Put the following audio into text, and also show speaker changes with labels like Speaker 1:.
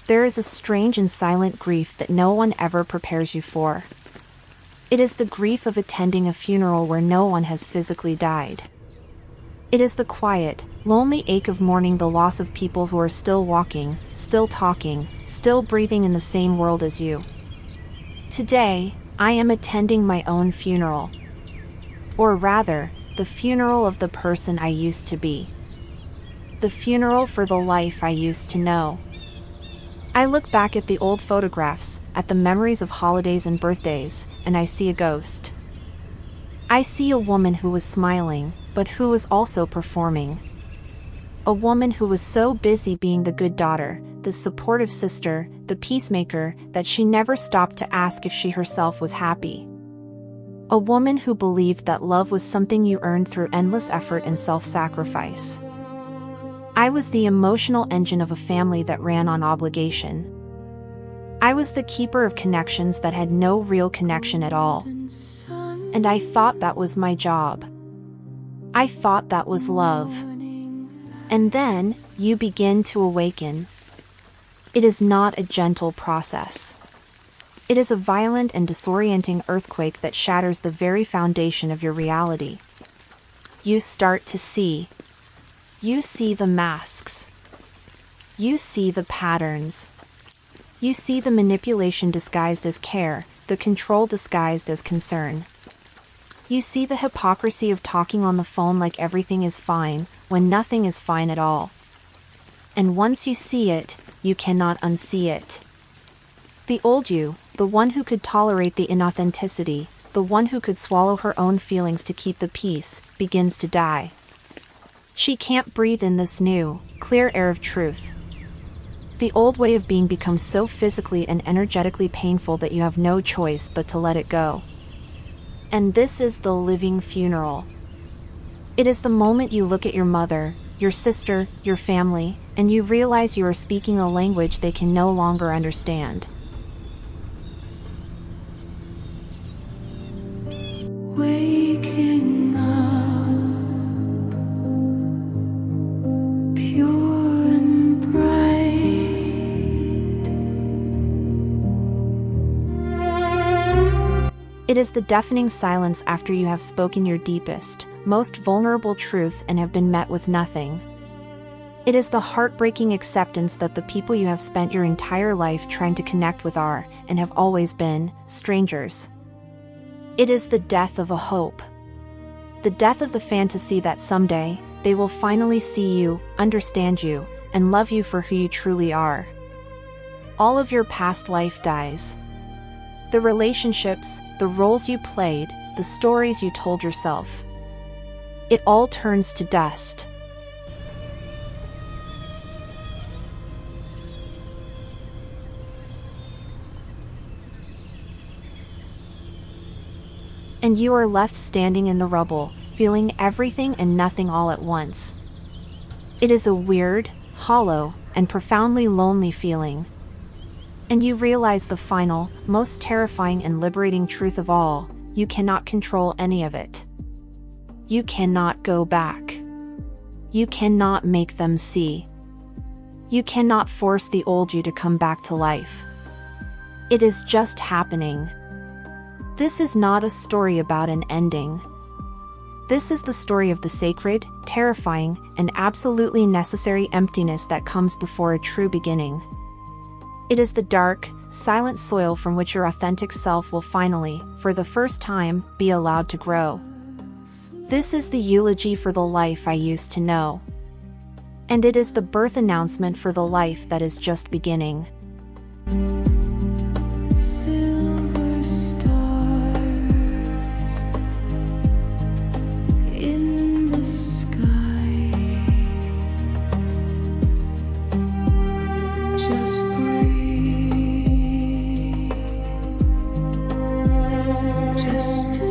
Speaker 1: there is a strange and silent grief that no one ever prepares you for. It is the grief of attending a funeral where no one has physically died. It is the quiet, lonely ache of mourning the loss of people who are still walking, still talking, still breathing in the same world as you. Today, I am attending my own funeral. Or rather, the funeral of the person I used to be. The funeral for the life I used to know. I look back at the old photographs, at the memories of holidays and birthdays, and I see a ghost. I see a woman who was smiling, but who was also performing. A woman who was so busy being the good daughter, the supportive sister, the peacemaker, that she never stopped to ask if she herself was happy. A woman who believed that love was something you earned through endless effort and self-sacrifice. I was the emotional engine of a family that ran on obligation. I was the keeper of connections that had no real connection at all. And I thought that was my job. I thought that was love. And then, you begin to awaken. It is not a gentle process. It is a violent and disorienting earthquake that shatters the very foundation of your reality. You start to see. You see the masks. You see the patterns. You see the manipulation disguised as care, the control disguised as concern. You see the hypocrisy of talking on the phone like everything is fine, when nothing is fine at all. And once you see it, you cannot unsee it. The old you, the one who could tolerate the inauthenticity, the one who could swallow her own feelings to keep the peace, begins to die. She can't breathe in this new, clear air of truth. The old way of being becomes so physically and energetically painful that you have no choice but to let it go. And this is the living funeral. It is the moment you look at your mother, your sister, your family, and you realize you are speaking a language they can no longer understand.
Speaker 2: Waking up, pure and bright.
Speaker 1: It is the deafening silence after you have spoken your deepest, most vulnerable truth and have been met with nothing. It is the heartbreaking acceptance that the people you have spent your entire life trying to connect with are, and have always been, strangers. It is the death of a hope. The death of the fantasy that someday, they will finally see you, understand you, and love you for who you truly are. All of your past life dies. The relationships, the roles you played, the stories you told yourself. It all turns to dust. And you are left standing in the rubble, feeling everything and nothing all at once. It is a weird, hollow, and profoundly lonely feeling. And you realize the final, most terrifying and liberating truth of all: you cannot control any of it. You cannot go back. You cannot make them see. You cannot force the old you to come back to life. It is just happening. This is not a story about an ending. This is the story of the sacred, terrifying, and absolutely necessary emptiness that comes before a true beginning. It is the dark, silent soil from which your authentic self will finally, for the first time, be allowed to grow. This is the eulogy for the life I used to know. And it is the birth announcement for the life that is just beginning.
Speaker 2: Silver stars in the sky. Just breathe. Just